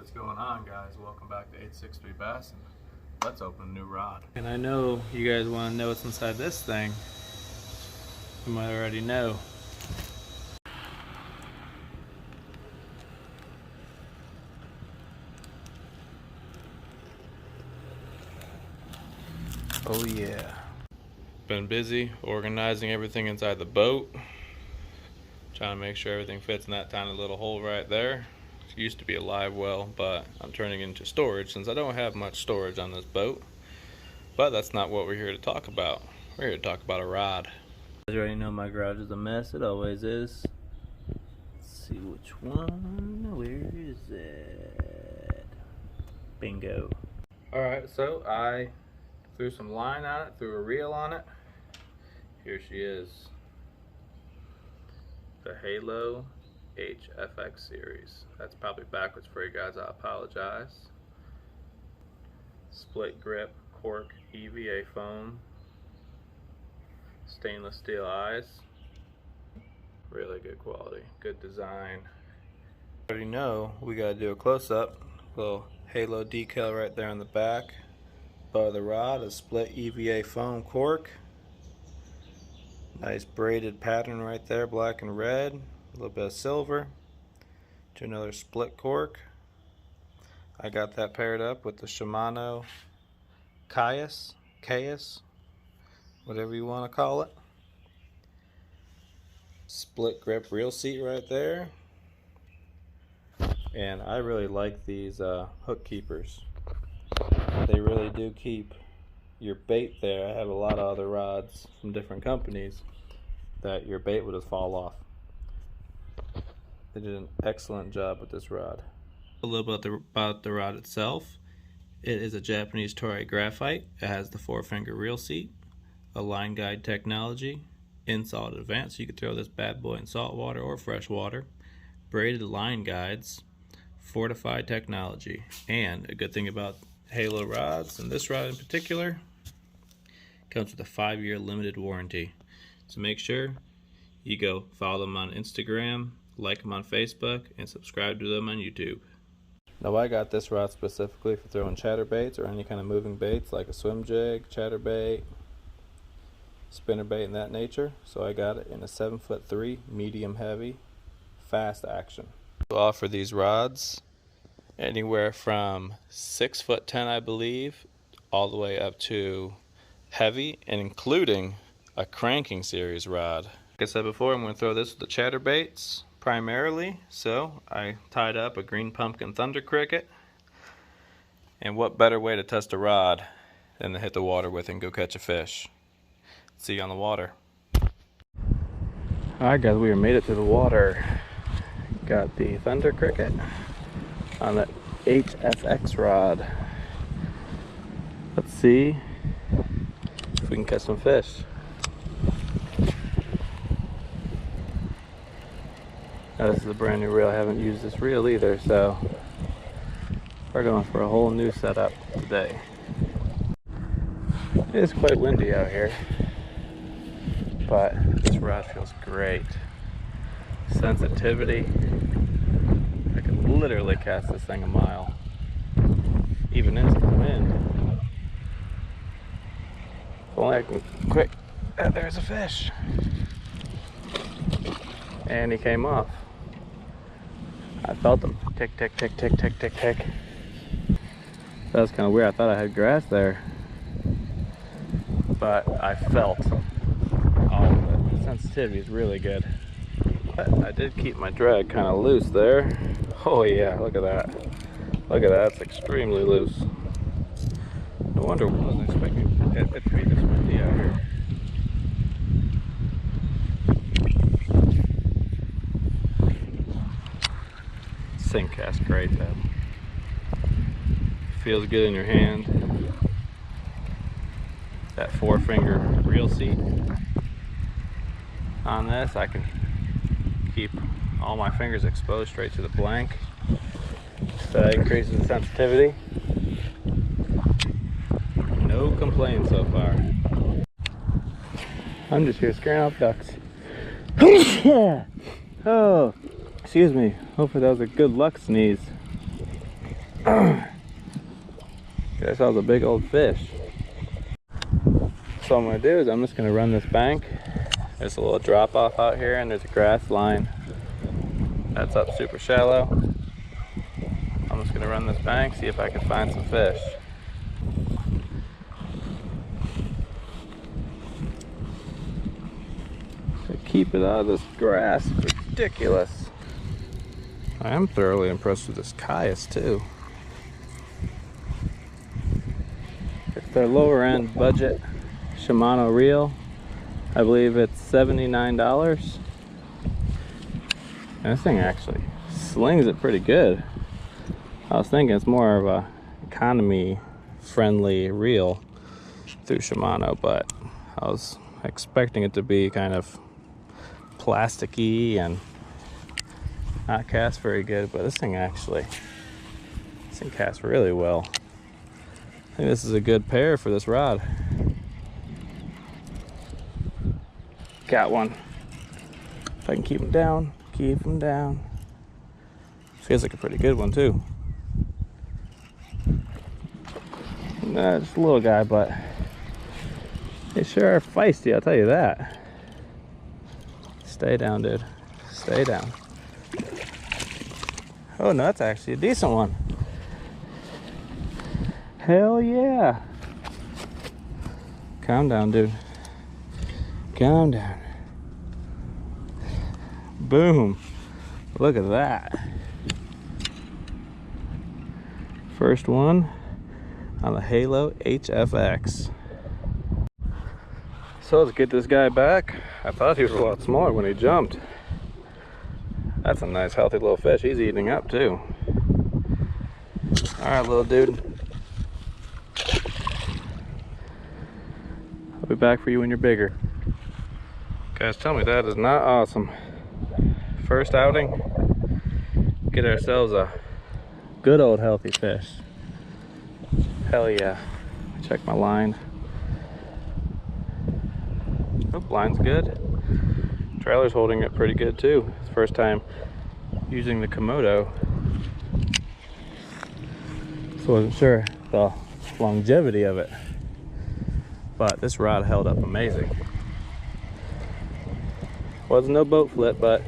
What's going on, guys? Welcome back to 863 Bass, and let's open a new rod. And I know you guys want to know what's inside this thing. You might already know. Oh yeah. Been busy organizing everything inside the boat. Trying to make sure everything fits in that tiny little hole right there. It used to be a live well, but I'm turning it into storage since I don't have much storage on this boat. But that's not what we're here to talk about. We're here to talk about a rod. You guys already know my garage is a mess. It always is. Let's see which one. Where is it? Bingo. Alright, so I threw some line on it, threw a reel on it. Here she is. The Halo HFX series. That's probably backwards for you guys, I apologize. Split grip, cork, EVA foam, stainless steel eyes. Really good quality, good design. You already know we gotta do a close-up. Little Halo decal right there on the back. Above the rod, a split EVA foam cork. Nice braided pattern right there, black and red. A little bit of silver. To another split cork. I got that paired up with the Shimano Caius, whatever you want to call it. Split grip reel seat right there. And I really like these hook keepers. They really do keep your bait there. I have a lot of other rods from different companies that your bait would just fall off. They did an excellent job with this rod. A little bit about the rod itself. It is a Japanese Toray graphite. It has the 4-finger reel seat, a line guide technology, in solid advance. You could throw this bad boy in salt water or fresh water. Braided line guides, fortified technology, and a good thing about Halo rods, and this rod in particular, comes with a 5-year limited warranty. So make sure you go follow them on Instagram, like them on Facebook, and subscribe to them on YouTube. Now I got this rod specifically for throwing chatterbaits or any kind of moving baits like a swim jig, chatterbait, spinnerbait, and that nature. So I got it in a 7'3", medium heavy, fast action. We offer these rods anywhere from 6'10", I believe, all the way up to heavy, and including a cranking series rod. Like I said before, I'm going to throw this with the chatterbaits primarily, so I tied up a green pumpkin thunder cricket. And what better way to test a rod than to hit the water with and go catch a fish? See you on the water. Alright guys, we made it to the water. Got the thunder cricket on the HFX rod. Let's see if we can catch some fish. Now this is a brand new reel. I haven't used this reel either, so we're going for a whole new setup today. It is quite windy out here, but this rod feels great. Sensitivity. I could literally cast this thing a mile, even in some wind. If only I can quick. There's a fish, and he came off. I felt him tick tick tick tick tick tick tick. That was kind of weird. I thought I had grass there, but I felt all of it. The sensitivity is really good. But I did keep my drag kind of loose there. Oh yeah, look at that. Look at that, it's extremely loose. No wonder I wasn't expecting it to be this windy out here. Sink cast great though. Feels good in your hand. That 4-finger reel seat on this, I can keep all my fingers exposed straight to the blank. So that increases the sensitivity. No complaints so far. I'm just here scaring off ducks. Oh, excuse me. Hopefully that was a good luck sneeze. That was a big old fish. So what I'm gonna do is I'm just gonna run this bank. There's a little drop off out here and there's a grass line that's up super shallow. I'm just gonna run this bank, see if I can find some fish. So keep it out of this grass. It's ridiculous. I am thoroughly impressed with this caius too. It's their lower end budget Shimano reel. I believe it's $79. And this thing actually slings it pretty good. I was thinking it's more of a economy friendly reel through Shimano, but I was expecting it to be kind of plasticky and not cast very good, but this thing casts really well. I think this is a good pair for this rod. Got one. If I can keep him down, keep him down. Feels like a pretty good one too. Just a little guy, but they sure are feisty, I'll tell you that. Stay down, dude. Stay down. Oh no, that's actually a decent one. Hell yeah. Calm down, dude. Calm down. Boom. Look at that. First one on the Halo HFX. So let's get this guy back. I thought he was a lot smaller when he jumped. That's a nice healthy little fish. He's eating up too. All right, little dude. I'll be back for you when you're bigger. Guys, tell me that is not awesome. First outing, get ourselves a good old healthy fish. Hell yeah. Check my line. Oh, line's good. Trailer's holding it pretty good too. It's the first time using the Komodo, so I wasn't sure the longevity of it, but this rod held up amazing. Wasn't no boat flip, but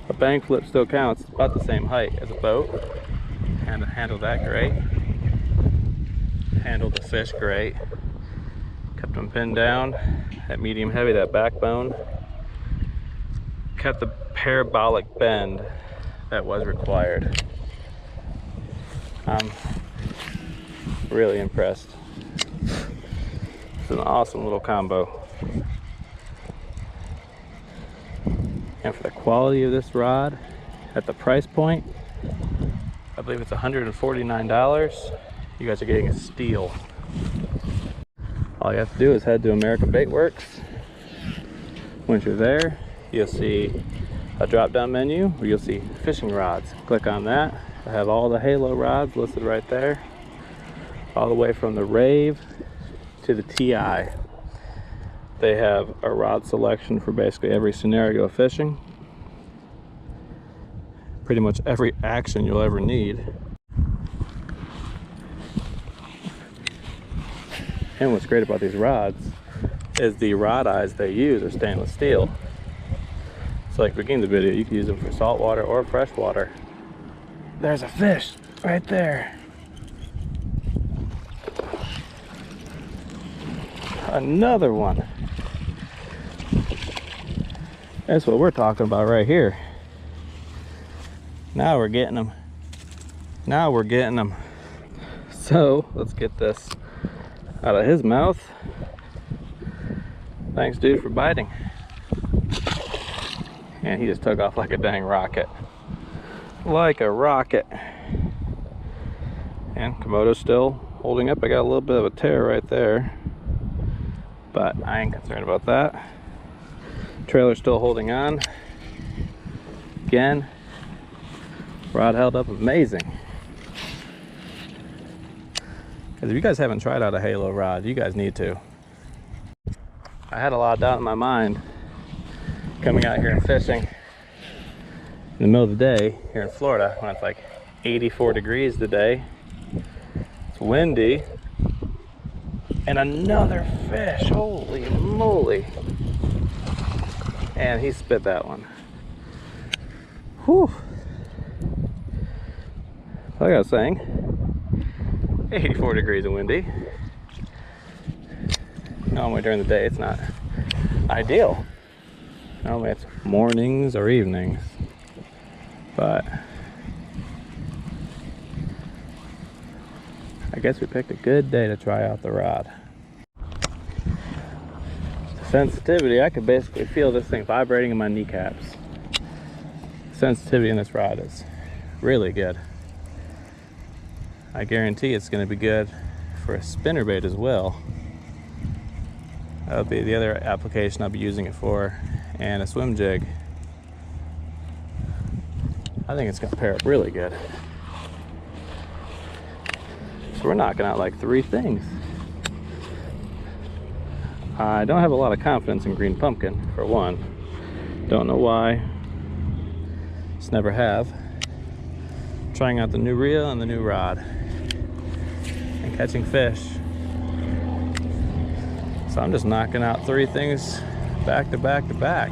a bank flip still counts. It's about the same height as a boat, and handled that great. Handled the fish great. Kept them pinned down. That medium heavy, that backbone. Kept the parabolic bend that was required. I'm really impressed. It's an awesome little combo. And for the quality of this rod, at the price point, I believe it's $149. You guys are getting a steal. All you have to do is head to American Bait Works. Once you're there, you'll see a drop-down menu where you'll see fishing rods. Click on that. I have all the Halo rods listed right there, all the way from the Rave to the TI. They have a rod selection for basically every scenario of fishing. Pretty much every action you'll ever need. And what's great about these rods is the rod eyes they use are stainless steel. So like beginning the video, you can use them for saltwater or freshwater. There's a fish right there. Another one. That's what we're talking about right here. Now we're getting them. Now we're getting them. So let's get this out of his mouth. Thanks, dude, for biting. And he just took off like a dang rocket. Like a rocket. And Komodo's still holding up. I got a little bit of a tear right there, but I ain't concerned about that. Trailer's still holding on. Again, rod held up amazing. If you guys haven't tried out a Halo rod, you guys need to. I had a lot of doubt in my mind coming out here and fishing in the middle of the day here in Florida when it's like 84 degrees today. It's windy. And another fish, holy moly. And he spit that one. Whew. Like I was saying, 84 degrees and windy. Normally during the day it's not ideal. Normally it's mornings or evenings. But I guess we picked a good day to try out the rod. The sensitivity, I could basically feel this thing vibrating in my kneecaps. The sensitivity in this rod is really good. I guarantee it's going to be good for a spinnerbait as well. That'll be the other application I'll be using it for, and a swim jig. I think it's going to pair up really good. So we're knocking out like 3 things. I don't have a lot of confidence in green pumpkin, for one. Don't know why. Just never have. Trying out the new reel and the new rod. And catching fish. So I'm just knocking out 3 things back to back to back.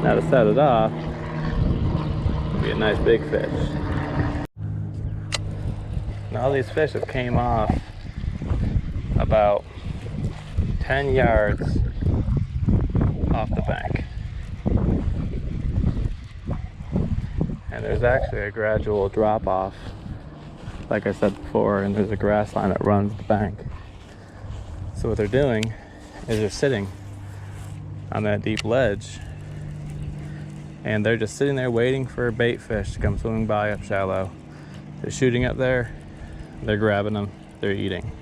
Now to set it off, it'll be a nice big fish. Now all these fish have came off about 10 yards off the bank. And there's actually a gradual drop off, like I said before, and there's a grass line that runs the bank. So what they're doing is they're sitting on that deep ledge, and they're just sitting there waiting for a bait fish to come swimming by up shallow. They're shooting up there, they're grabbing them, they're eating.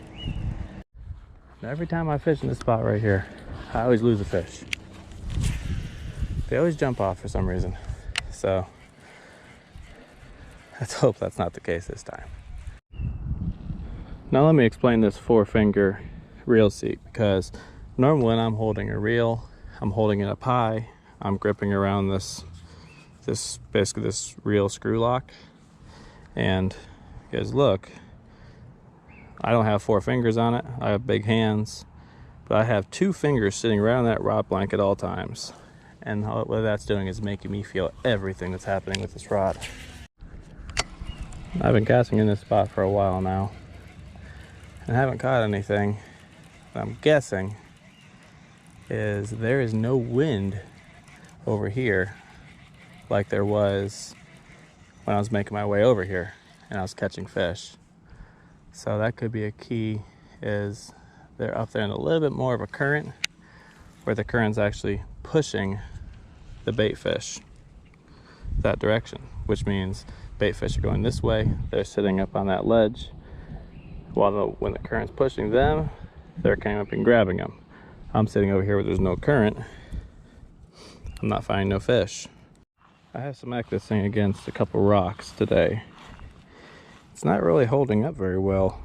Now every time I fish in this spot right here, I always lose a fish. They always jump off for some reason. So let's hope that's not the case this time. Now let me explain this 4-finger reel seat, because normally when I'm holding a reel, I'm holding it up high, I'm gripping around this basically this reel screw lock. And you guys look, I don't have 4 fingers on it, I have big hands, but I have 2 fingers sitting right on that rod blank at all times. And what that's doing is making me feel everything that's happening with this rod. I've been casting in this spot for a while now and haven't caught anything. What I'm guessing is there is no wind over here like there was when I was making my way over here and I was catching fish. So that could be a key, is they're up there in a little bit more of a current, where the current's actually pushing the bait fish that direction, which means bait fish are going this way, they're sitting up on that ledge, while when the current's pushing them, they're coming up and grabbing them. I'm sitting over here where there's no current, I'm not finding no fish. I have smacked this thing against a couple rocks today. It's not really holding up very well,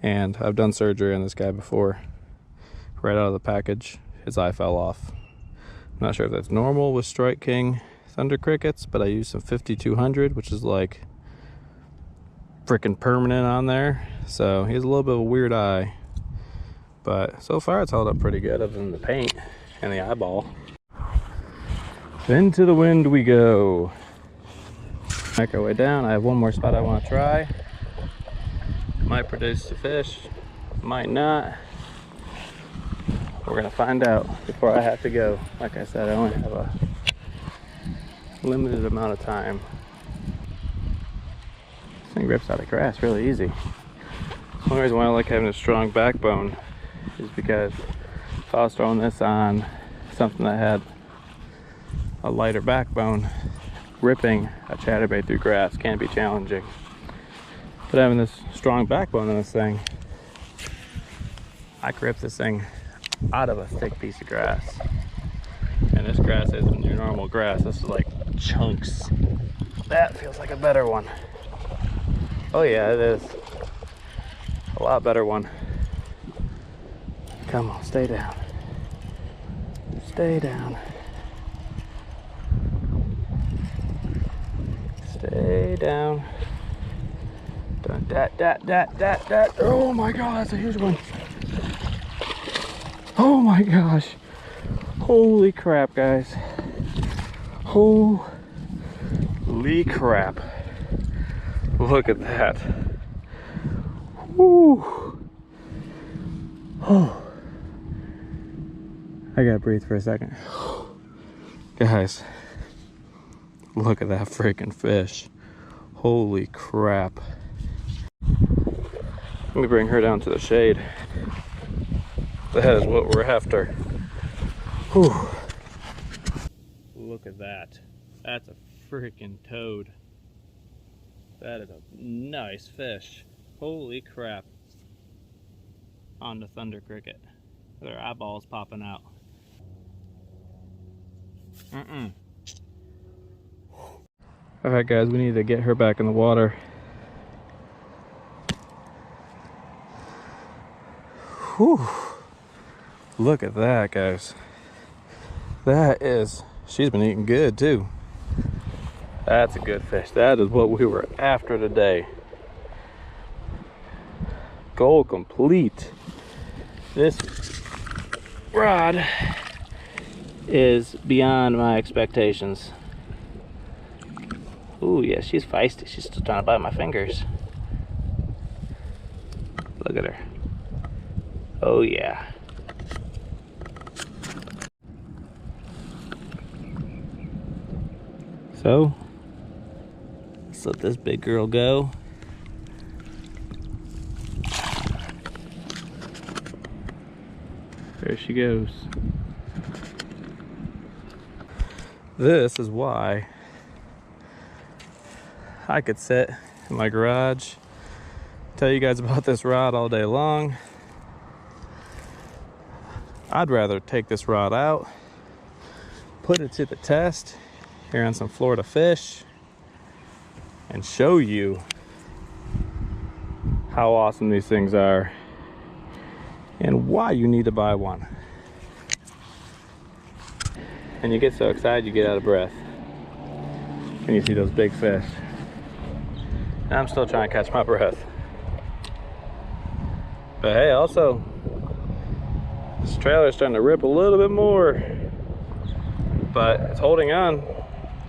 and I've done surgery on this guy before. Right out of the package, his eye fell off. I'm not sure if that's normal with Strike King Thunder Crickets, but I used some 5200, which is like freaking permanent on there, so he has a little bit of a weird eye, but so far it's held up pretty good other than the paint and the eyeball. Into the wind we go. Make our way down. I have one more spot I want to try. Might produce a fish, might not. We're gonna find out before I have to go. Like I said, I only have a limited amount of time. This thing rips out of grass really easy. One reason why I like having a strong backbone is because if I was throwing this on something that had a lighter backbone, ripping a chatterbait through grass can be challenging. But having this strong backbone in this thing, I can rip this thing out of a thick piece of grass. And this grass isn't your normal grass, this is like chunks. That feels like a better one. Oh yeah, it is. A lot better one. Come on, stay down. Stay down. Stay down. Dun, dat. Oh my god, that's a huge one. Oh my gosh. Holy crap, guys. Holy crap. Look at that. Woo. Oh. I gotta breathe for a second. Guys, look at that freaking fish. Holy crap. Let me bring her down to the shade. That is what we're after. Whew. Look at that. That's a freaking toad. That is a nice fish. Holy crap. On the thunder cricket. Their eyeballs popping out. Alright guys, we need to get her back in the water. Whew. Look at that, guys. That is, she's been eating good too. That's a good fish. That is what we were after today. Goal complete. This rod is beyond my expectations. Ooh, yeah, she's feisty. She's still trying to bite my fingers. Look at her. Oh, yeah. So, let's let this big girl go. There she goes. This is why I could sit in my garage, tell you guys about this rod all day long. I'd rather take this rod out, put it to the test here on some Florida fish, and show you how awesome these things are and why you need to buy one. And you get so excited you get out of breath when you see those big fish. And I'm still trying to catch my breath. But hey, also, this trailer's starting to rip a little bit more, but it's holding on.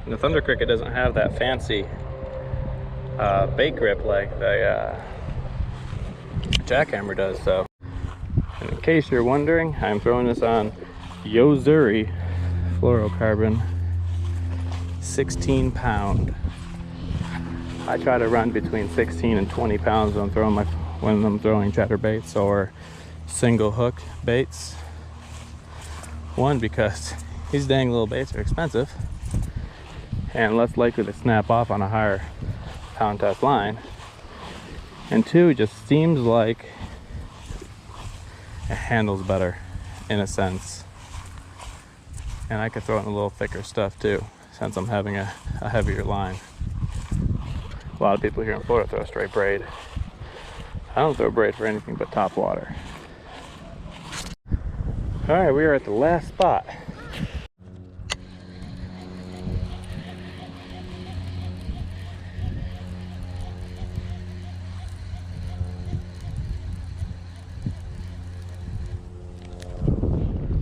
And the thunder cricket doesn't have that fancy bait grip like the jackhammer does. So, and in case you're wondering, I'm throwing this on Yozuri fluorocarbon 16 pound. I try to run between 16 and 20 pounds when I'm throwing chatterbaits or single hook baits. One, because these dang little baits are expensive and less likely to snap off on a higher pound test line. And two, it just seems like it handles better in a sense. And I could throw in a little thicker stuff too, since I'm having a heavier line. A lot of people here in Florida throw straight braid. I don't throw braid for anything but top water. All right, we are at the last spot.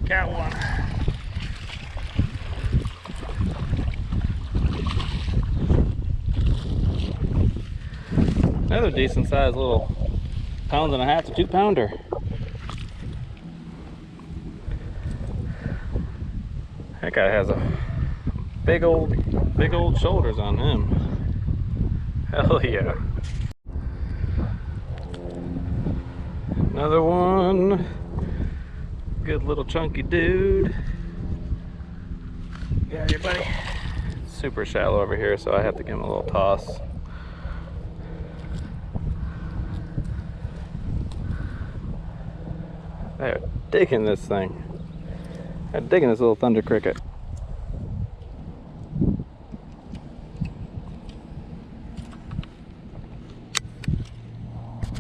Got one. Another decent sized little 1.5 pounds to 2 pounder. That guy has a big old shoulders on him. Hell yeah. Another one. Good little chunky dude. Yeah, you buddy. Super shallow over here, so I have to give him a little toss. They're digging this thing. They're digging this little thunder cricket.